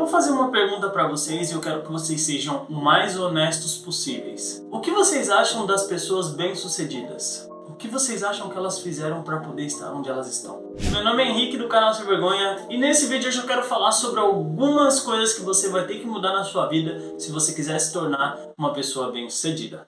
vou fazer uma pergunta para vocês e eu quero que vocês sejam o mais honestos possíveis. O que vocês acham das pessoas bem-sucedidas? O que vocês acham que elas fizeram para poder estar onde elas estão? Meu nome é Henrique do canal Sem Vergonha e nesse vídeo hoje eu quero falar sobre algumas coisas que você vai ter que mudar na sua vida se você quiser se tornar uma pessoa bem-sucedida.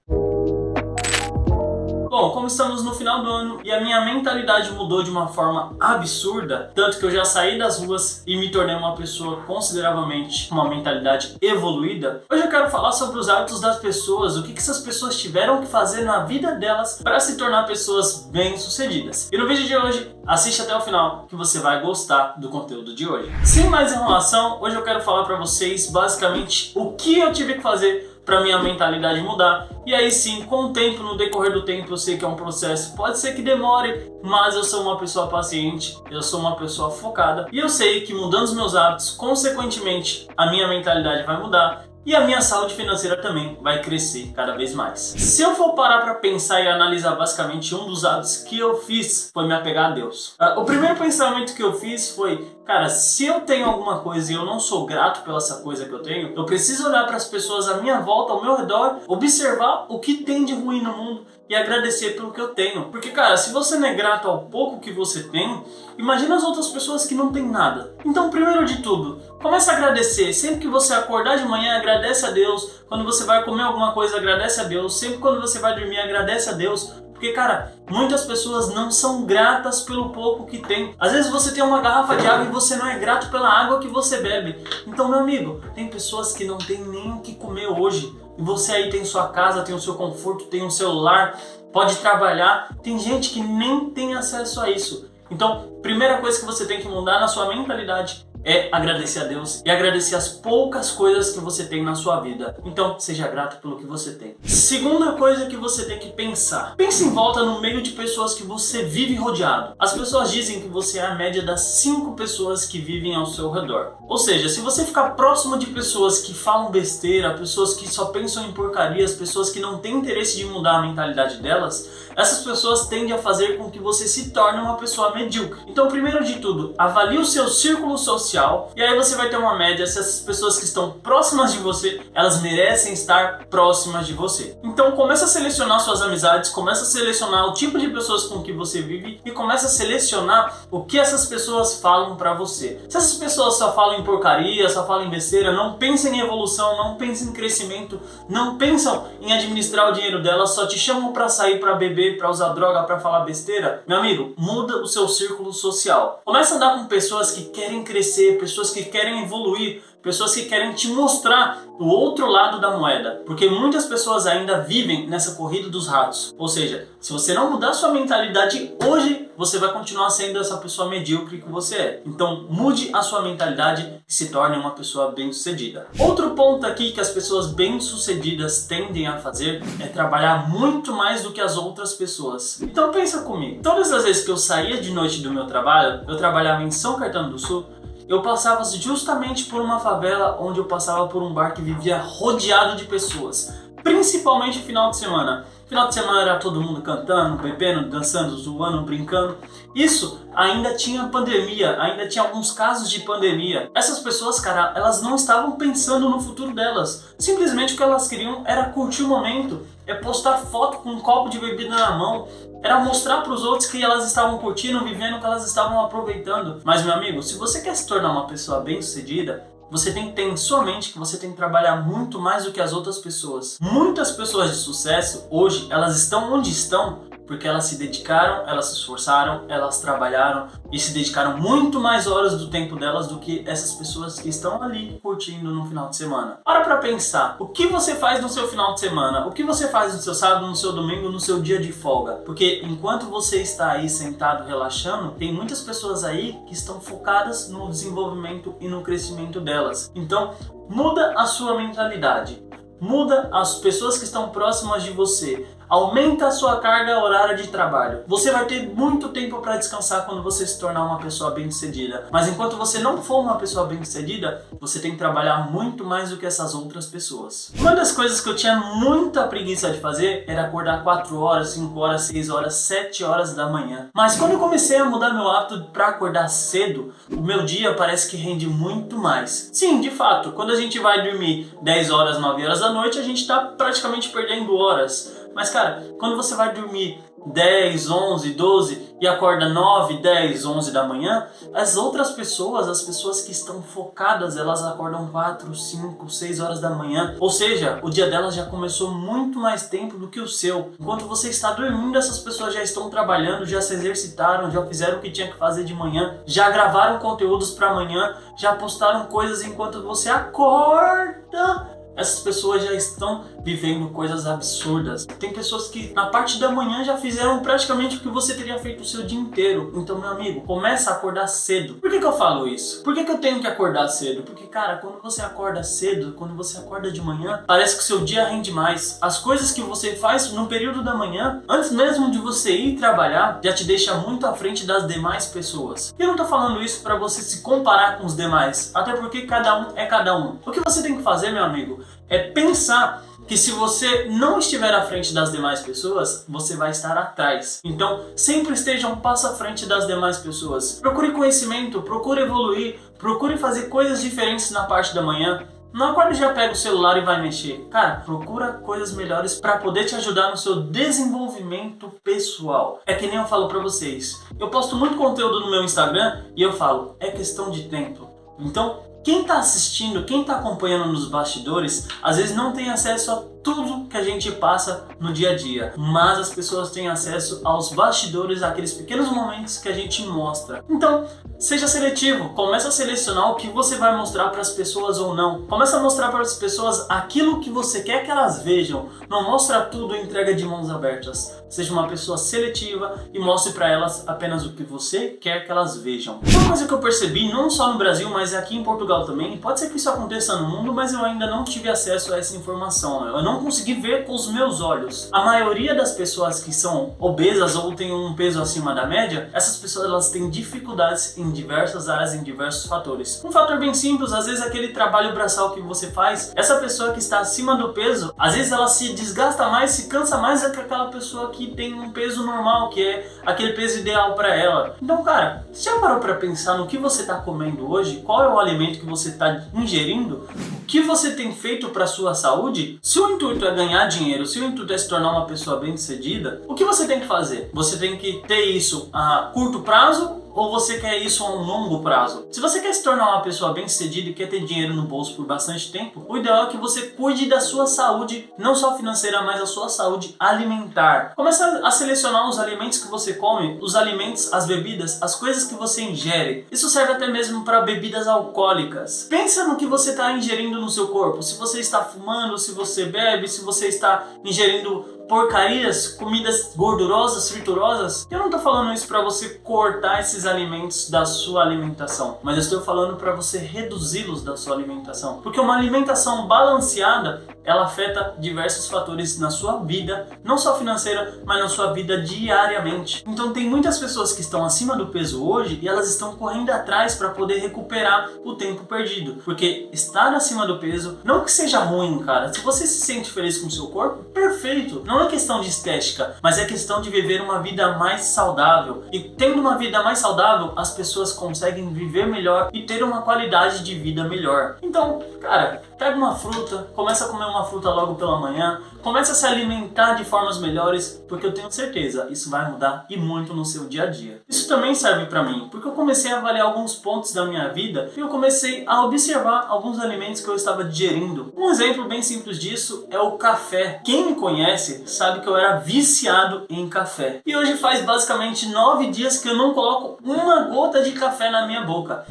Bom, como estamos no final do ano e a minha mentalidade mudou de uma forma absurda, tanto que eu já saí das ruas e me tornei uma pessoa consideravelmente com uma mentalidade evoluída, hoje eu quero falar sobre os hábitos das pessoas, o que essas pessoas tiveram que fazer na vida delas para se tornar pessoas bem-sucedidas. E no vídeo de hoje, assiste até o final que você vai gostar do conteúdo de hoje. Sem mais enrolação, hoje eu quero falar para vocês basicamente o que eu tive que fazer para minha mentalidade mudar. E aí sim, com o tempo, no decorrer do tempo, eu sei que é um processo, pode ser que demore, mas eu sou uma pessoa paciente, eu sou uma pessoa focada e eu sei que mudando os meus hábitos, consequentemente, a minha mentalidade vai mudar e a minha saúde financeira também vai crescer cada vez mais. Se eu for parar para pensar e analisar basicamente um dos hábitos que eu fiz foi me apegar a Deus. O primeiro pensamento que eu fiz foi, cara, se eu tenho alguma coisa e eu não sou grato pela essa coisa que eu tenho, eu preciso olhar para as pessoas à minha volta, ao meu redor, observar o que tem de ruim no mundo e agradecer pelo que eu tenho. Porque, cara, se você não é grato ao pouco que você tem, imagina as outras pessoas que não têm nada. Então, primeiro de tudo, comece a agradecer. Sempre que você acordar de manhã, agradece a Deus. Quando você vai comer alguma coisa, agradece a Deus. Sempre quando você vai dormir, agradece a Deus. Porque, cara, muitas pessoas não são gratas pelo pouco que tem. Às vezes você tem uma garrafa de água e você não é grato pela água que você bebe. Então, meu amigo, tem pessoas que não tem nem o que comer hoje. E você aí tem sua casa, tem o seu conforto, tem um celular, pode trabalhar. Tem gente que nem tem acesso a isso. Então, primeira coisa que você tem que mudar na sua mentalidade é agradecer a Deus e agradecer as poucas coisas que você tem na sua vida. Então, seja grato pelo que você tem. Segunda coisa que você tem que pensar. Pense em volta no meio de pessoas que você vive rodeado. As pessoas dizem que você é a média das 5 pessoas que vivem ao seu redor. Ou seja, se você ficar próximo de pessoas que falam besteira, pessoas que só pensam em porcarias, pessoas que não têm interesse de mudar a mentalidade delas, essas pessoas tendem a fazer com que você se torne uma pessoa medíocre. Então, primeiro de tudo, avalie o seu círculo social e aí você vai ter uma média se essas pessoas que estão próximas de você, elas merecem estar próximas de você. Então, começa a selecionar suas amizades, começa a selecionar o tipo de pessoas com que você vive e começa a selecionar o que essas pessoas falam pra você. Se essas pessoas só falam em porcaria, só falam em besteira, não pensam em evolução, não pensam em crescimento, não pensam em administrar o dinheiro delas, só te chamam pra sair, pra beber, pra usar droga, pra falar besteira, meu amigo, muda o seu círculo social. Começa a andar com pessoas que querem crescer, pessoas que querem evoluir, pessoas que querem te mostrar o outro lado da moeda, porque muitas pessoas ainda vivem nessa corrida dos ratos. Ou seja, se você não mudar sua mentalidade hoje, você vai continuar sendo essa pessoa medíocre que você é. Então mude a sua mentalidade e se torne uma pessoa bem-sucedida. Outro ponto aqui que as pessoas bem-sucedidas tendem a fazer é trabalhar muito mais do que as outras pessoas. Então pensa comigo, todas as vezes que eu saía de noite do meu trabalho, eu trabalhava em São Caetano do Sul, eu passava justamente por uma favela onde eu passava por um bar que vivia rodeado de pessoas, principalmente no final de semana. Final de semana era todo mundo cantando, bebendo, dançando, zoando, brincando. Isso ainda tinha pandemia, ainda tinha alguns casos de pandemia. Essas pessoas, cara, elas não estavam pensando no futuro delas. Simplesmente o que elas queriam era curtir o momento, é postar foto com um copo de bebida na mão, era mostrar para os outros que elas estavam curtindo, vivendo, que elas estavam aproveitando. Mas, meu amigo, se você quer se tornar uma pessoa bem-sucedida, você tem que ter em sua mente que você tem que trabalhar muito mais do que as outras pessoas. Muitas pessoas de sucesso, hoje, elas estão onde estão porque elas se dedicaram, elas se esforçaram, elas trabalharam e se dedicaram muito mais horas do tempo delas do que essas pessoas que estão ali curtindo no final de semana. Para pra pensar, o que você faz no seu final de semana? O que você faz no seu sábado, no seu domingo, no seu dia de folga? Porque enquanto você está aí sentado relaxando, tem muitas pessoas aí que estão focadas no desenvolvimento e no crescimento delas. Então, muda a sua mentalidade. Muda as pessoas que estão próximas de você. Aumenta a sua carga horária de trabalho. Você vai ter muito tempo para descansar quando você se tornar uma pessoa bem-sucedida. Mas enquanto você não for uma pessoa bem-sucedida, você tem que trabalhar muito mais do que essas outras pessoas. Uma das coisas que eu tinha muita preguiça de fazer era acordar 4 horas, 5 horas, 6 horas, 7 horas da manhã. Mas quando eu comecei a mudar meu hábito para acordar cedo, o meu dia parece que rende muito mais. Sim, de fato, quando a gente vai dormir 10 horas, 9 horas da noite, a gente está praticamente perdendo horas. Mas cara, quando você vai dormir 10, 11, 12 e acorda 9, 10, 11 da manhã, as outras pessoas, as pessoas que estão focadas, elas acordam 4, 5, 6 horas da manhã. Ou seja, o dia delas já começou muito mais tempo do que o seu. Enquanto você está dormindo, essas pessoas já estão trabalhando, já se exercitaram, já fizeram o que tinha que fazer de manhã, já gravaram conteúdos para amanhã, já postaram coisas enquanto você acorda. Essas pessoas já estão vivendo coisas absurdas. Tem pessoas que na parte da manhã já fizeram praticamente o que você teria feito o seu dia inteiro. Então, meu amigo, começa a acordar cedo. Por que eu falo isso? Por que eu tenho que acordar cedo? Porque, cara, quando você acorda cedo, quando você acorda de manhã, parece que o seu dia rende mais. As coisas que você faz no período da manhã, antes mesmo de você ir trabalhar, já te deixa muito à frente das demais pessoas. E eu não tô falando isso pra você se comparar com os demais, até porque cada um é cada um. O que você tem que fazer, meu amigo, é pensar que se você não estiver à frente das demais pessoas, você vai estar atrás. Então, sempre esteja um passo à frente das demais pessoas. Procure conhecimento, procure evoluir, procure fazer coisas diferentes na parte da manhã. Não acorde e já pega o celular e vai mexer. Cara, procura coisas melhores para poder te ajudar no seu desenvolvimento pessoal. É que nem eu falo para vocês. Eu posto muito conteúdo no meu Instagram e eu falo, é questão de tempo. Então, quem está assistindo, quem está acompanhando nos bastidores, às vezes não tem acesso a tudo que a gente passa no dia a dia, mas as pessoas têm acesso aos bastidores, àqueles pequenos momentos que a gente mostra. Então, seja seletivo, comece a selecionar o que você vai mostrar para as pessoas ou não. Comece a mostrar para as pessoas aquilo que você quer que elas vejam. Não mostra tudo e entrega de mãos abertas. Seja uma pessoa seletiva e mostre para elas apenas o que você quer que elas vejam. Uma coisa que eu percebi, não só no Brasil, mas aqui em Portugal também, pode ser que isso aconteça no mundo, mas eu ainda não tive acesso a essa informação. Eu não consegui ver com os meus olhos. A maioria das pessoas que são obesas ou têm um peso acima da média, essas pessoas elas têm dificuldades em diversas áreas, em diversos fatores. Um fator bem simples, às vezes aquele trabalho braçal que você faz, essa pessoa que está acima do peso, às vezes ela se desgasta mais, se cansa mais do que aquela pessoa que tem um peso normal, que é aquele peso ideal para ela. Então, cara, você já parou para pensar no que você está comendo hoje? Qual é o alimento que você está ingerindo? O que você tem feito para sua saúde? Se o intuito é ganhar dinheiro, se o intuito é se tornar uma pessoa bem-sucedida, o que você tem que fazer? Você tem que ter isso a curto prazo ou você quer isso a um longo prazo? Se você quer se tornar uma pessoa bem-sucedida e quer ter dinheiro no bolso por bastante tempo, o ideal é que você cuide da sua saúde, não só financeira, mas a sua saúde alimentar. Comece a selecionar os alimentos que você come, os alimentos, as bebidas, as coisas que você ingere. Isso serve até mesmo para bebidas alcoólicas. Pensa no que você está ingerindo no seu corpo. Se você está fumando, se você bebe, se você está ingerindo porcarias, comidas gordurosas, friturosas. Eu não tô falando isso para você cortar esses alimentos da sua alimentação, mas eu estou falando para você reduzi-los da sua alimentação, porque uma alimentação balanceada ela afeta diversos fatores na sua vida, não só financeira, mas na sua vida diariamente. Então tem muitas pessoas que estão acima do peso hoje e elas estão correndo atrás para poder recuperar o tempo perdido, porque estar acima do peso, não que seja ruim, cara. Se você se sente feliz com o seu corpo, perfeito. Não é questão de estética, mas é questão de viver uma vida mais saudável. E tendo uma vida mais saudável, as pessoas conseguem viver melhor e ter uma qualidade de vida melhor. Então, cara, pega uma fruta, começa a comer uma fruta logo pela manhã, começa a se alimentar de formas melhores, porque eu tenho certeza, isso vai mudar e muito no seu dia a dia. Isso também serve pra mim, porque eu comecei a avaliar alguns pontos da minha vida e eu comecei a observar alguns alimentos que eu estava digerindo. Um exemplo bem simples disso é o café. Quem me conhece sabe que eu era viciado em café. E hoje faz basicamente 9 dias que eu não coloco uma gota de café na minha boca.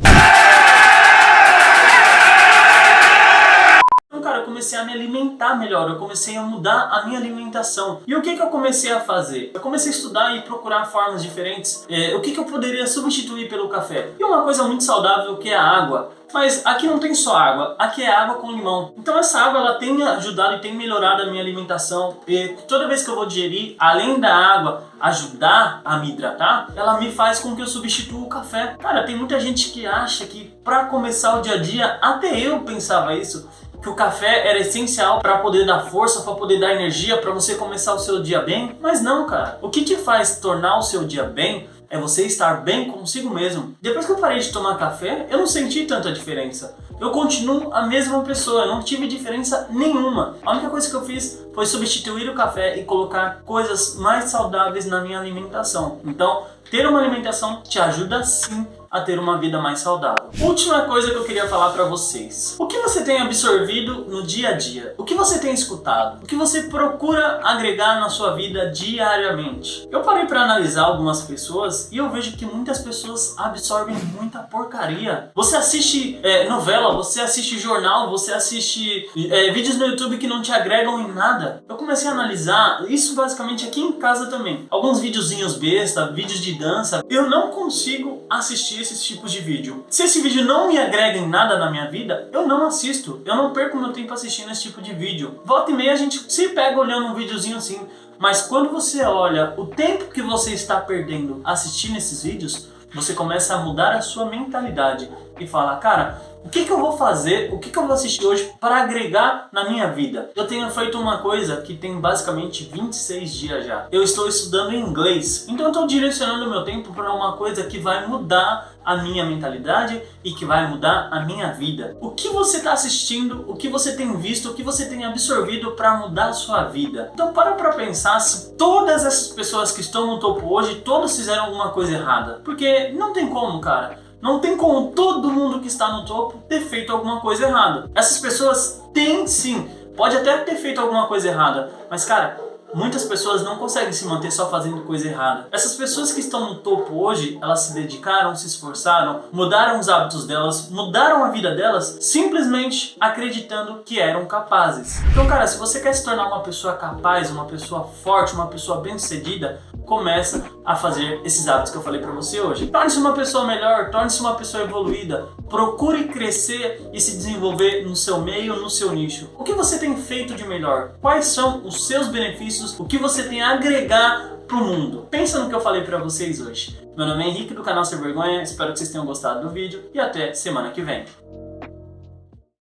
Então, cara, eu comecei comecei a me alimentar melhor, eu comecei a mudar a minha alimentação. E o que eu comecei a fazer? Eu comecei a estudar e procurar formas diferentes. O que eu poderia substituir pelo café? E uma coisa muito saudável que é a água. Mas aqui não tem só água, aqui é água com limão. Então essa água ela tem ajudado e tem melhorado a minha alimentação. E toda vez que eu vou digerir, além da água ajudar a me hidratar, ela me faz com que eu substitua o café. Cara, tem muita gente que acha que para começar o dia a dia, até eu pensava isso, que o café era essencial para poder dar força, para poder dar energia, para você começar o seu dia bem. Mas não, cara. O que te faz tornar o seu dia bem é você estar bem consigo mesmo. Depois que eu parei de tomar café, eu não senti tanta diferença. Eu continuo a mesma pessoa, eu não tive diferença nenhuma. A única coisa que eu fiz foi substituir o café e colocar coisas mais saudáveis na minha alimentação. Então, ter uma alimentação te ajuda sim a ter uma vida mais saudável. Última coisa que eu queria falar para vocês. O que você tem absorvido no dia a dia? O que você tem escutado? O que você procura agregar na sua vida diariamente? Eu parei para analisar algumas pessoas e eu vejo que muitas pessoas absorvem muita porcaria. Você assiste novela, você assiste jornal, você assiste vídeos no YouTube que não te agregam em nada. Eu comecei a analisar isso basicamente aqui em casa também. Alguns videozinhos besta, vídeos de dança. Eu não consigo assistir esses tipos de vídeo. Se esse vídeo não me agrega em nada na minha vida, eu não assisto. Eu não perco meu tempo assistindo esse tipo de vídeo. Volta e meia a gente se pega olhando um videozinho assim. Mas quando você olha o tempo que você está perdendo assistindo esses vídeos, você começa a mudar a sua mentalidade e falar, cara, o que eu vou fazer, o que eu vou assistir hoje para agregar na minha vida? Eu tenho feito uma coisa que tem basicamente 26 dias já. Eu estou estudando inglês, então eu estou direcionando o meu tempo para uma coisa que vai mudar a minha mentalidade e que vai mudar a minha vida. O que você está assistindo, o que você tem visto, o que você tem absorvido para mudar a sua vida? Então para pensar se todas essas pessoas que estão no topo hoje, todas fizeram alguma coisa errada. Porque não tem como, cara. Não tem como todo mundo que está no topo ter feito alguma coisa errada. Essas pessoas têm sim, pode até ter feito alguma coisa errada, mas cara, muitas pessoas não conseguem se manter só fazendo coisa errada. Essas pessoas que estão no topo hoje, elas se dedicaram, se esforçaram, mudaram os hábitos delas, mudaram a vida delas, simplesmente acreditando que eram capazes. Então, cara, se você quer se tornar uma pessoa capaz, uma pessoa forte, uma pessoa bem-sucedida, começa a fazer esses hábitos que eu falei pra você hoje. Torne-se uma pessoa melhor, torne-se uma pessoa evoluída, procure crescer e se desenvolver no seu meio, no seu nicho. O que você tem feito de melhor? Quais são os seus benefícios? O que você tem a agregar pro mundo? Pensa no que eu falei pra vocês hoje. Meu nome é Henrique do canal Sem Vergonha, espero que vocês tenham gostado do vídeo e até semana que vem.